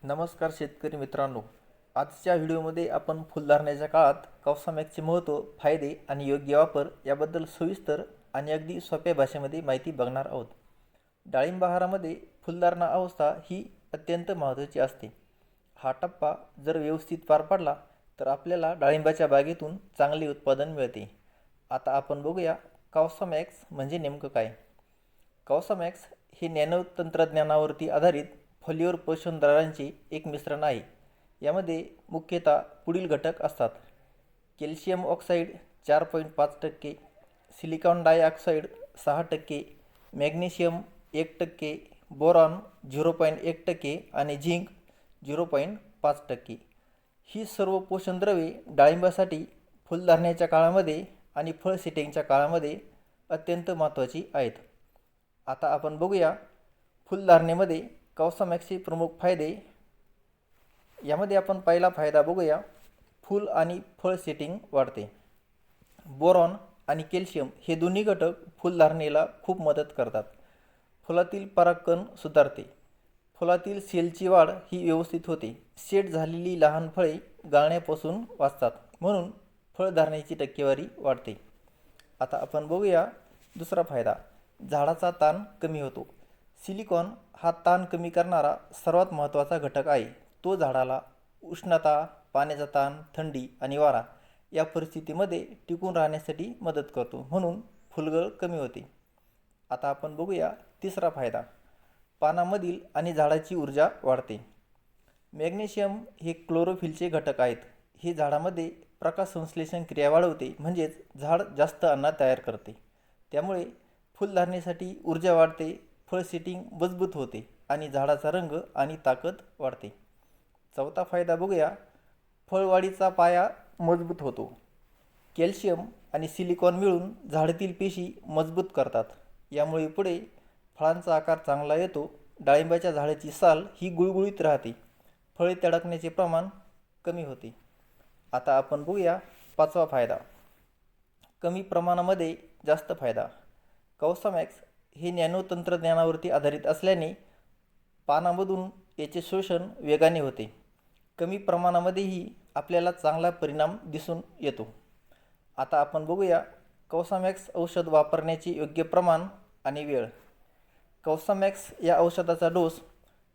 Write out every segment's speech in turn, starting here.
नमस्कार शेतकरी मित्रांनो. आजच्या व्हिडिओमध्ये आपण फुलधारण्याच्या काळात कवसामॅक्सचे महत्त्व, फायदे आणि योग्य वापर याबद्दल सविस्तर आणि अगदी सोप्या भाषेमध्ये माहिती बघणार आहोत. डाळिंब बहारामध्ये फुलधारणा अवस्था ही अत्यंत महत्त्वाची असते. हा टप्पा जर व्यवस्थित पार पडला तर आपल्याला डाळिंबाच्या बागेतून चांगले उत्पादन मिळते. आता आपण बघूया कवसामॅक्स म्हणजे नेमकं काय. कवसामॅक्स हे नॅनो तंत्रज्ञानावरती आधारित फॉलिओर पोषणद्रव्यांचे एक मिश्रण आहे. यामध्ये मुख्यतः पुढील घटक असतात: calcium oxide 4.5%, silicon dioxide 6%, magnesium 1%, boron 0.1% आणि झिंक 0.5%. ही सर्व पोषणद्रव्ये डाळिंबासाठी फुलधारण्याच्या काळामध्ये आणि फळ सेटिंगच्या काळामध्ये अत्यंत महत्त्वाची आहेत. आता आपण बघूया फुलधारणेमध्ये कवसामॅक्सचे प्रमुख फायदे. यामध्ये आपण पहिला फायदा बघूया, फूल आणि फळ सेटिंग वाढते. बोरॉन आणि कॅल्शियम हे दोन्ही घटक फुलधारणेला खूप मदत करतात. फुलातील परागकण सुधारते. फुलातील सेलची वाढ ही व्यवस्थित होते. सेट झालेली लहान फळे गळण्यापासून वाचतात, म्हणून फळधारणेची टक्केवारी वाढते. आता आपण बघूया दुसरा फायदा, झाडाचा ताण कमी होतो. सिलिकॉन हा ताण कमी करणारा सर्वात महत्त्वाचा घटक आहे. तो झाडाला उष्णता, पाण्याचा ताण, थंडी आणि वारा या परिस्थितीमध्ये टिकून राहण्यासाठी मदत करतो, म्हणून फुलगळ कमी होते. आता आपण बघूया तिसरा फायदा, पानामधील आणि झाडाची ऊर्जा वाढते. मॅग्नेशियम हे क्लोरोफिलचे घटक आहेत. हे झाडामध्ये प्रकाश संश्लेषण क्रिया वाढवते, म्हणजेच झाड जास्त अन्न तयार करते. त्यामुळे फुलधारणेसाठी ऊर्जा वाढते, फळ सेटिंग मजबूत होते आणि झाडाचा रंग आणि ताकद वाढते. चौथा फायदा बघूया, फळवाढीचा पाया मजबूत होतो. कॅल्शियम आणि सिलिकॉन मिळून झाडातील पेशी मजबूत करतात. यामुळे पुढे फळांचा आकार चांगला येतो. डाळिंबाच्या झाडाची साल ही गुळगुळीत राहते. फळे तडकण्याचे प्रमाण कमी होते. आता आपण बघूया पाचवा फायदा, कमी प्रमाणामध्ये जास्त फायदा. कवसामॅक्स हे नॅनो तंत्रज्ञानावरती आधारित असल्याने पानामधून याचे शोषण वेगाने होते. कमी प्रमाणामध्येही आपल्याला चांगला परिणाम दिसून येतो. आता आपण बघूया कवसामॅक्स औषध वापरण्याचे योग्य प्रमाण आणि वेळ. कवसामॅक्स या औषधाचा डोस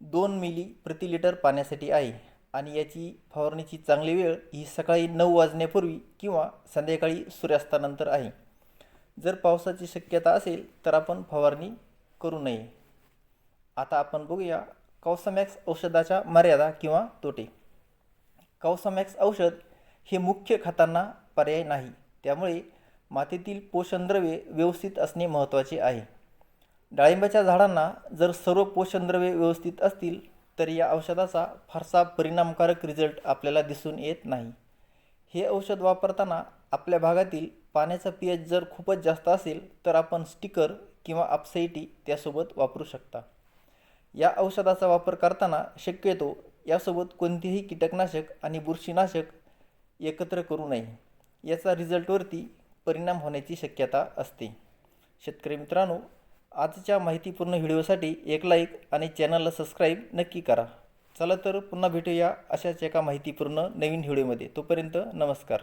2 मिली प्रति लिटर पाण्यासाठी आहे आणि याची फवारणीची चांगली वेळ ही सकाळी 9 वाजण्यापूर्वी किंवा संध्याकाळी सूर्यास्तानंतर आहे. जर पावसाची शक्यता असेल तर आपण फवारणी करू नये. आता आपण बघूया कवसामॅक्स औषधाच्या मर्यादा किंवा तोटे. कवसामॅक्स औषध हे मुख्य खतांना पर्याय नाही, त्यामुळे मातीतील पोषणद्रव्ये व्यवस्थित असणे महत्त्वाचे आहे. डाळिंबाच्या झाडांना जर सर्व पोषणद्रव्ये व्यवस्थित असतील तर या औषधाचा फारसा परिणामकारक रिझल्ट आपल्याला दिसून येत नाही. हे औषध वापरताना आपल्या भागातील पाण्याचा pH जर खूपच जास्त असेल तर आपण स्टिकर किंवा अपसाईटी त्यासोबत वापरू शकता. या औषधाचा वापर करताना शक्यतो यासोबत कोणतेही कीटकनाशक आणि बुरशीनाशक एकत्र करू नये. याचा रिझल्टवरती परिणाम होण्याची शक्यता असते. शेतकरी मित्रांनो, आजच्या माहितीपूर्ण व्हिडिओसाठी एक लाईक आणि चॅनलला सबस्क्राईब नक्की करा. चला तर पुन्हा भेटूया अशाच एका माहितीपूर्ण नवीन व्हिडिओमध्ये. तोपर्यंत नमस्कार.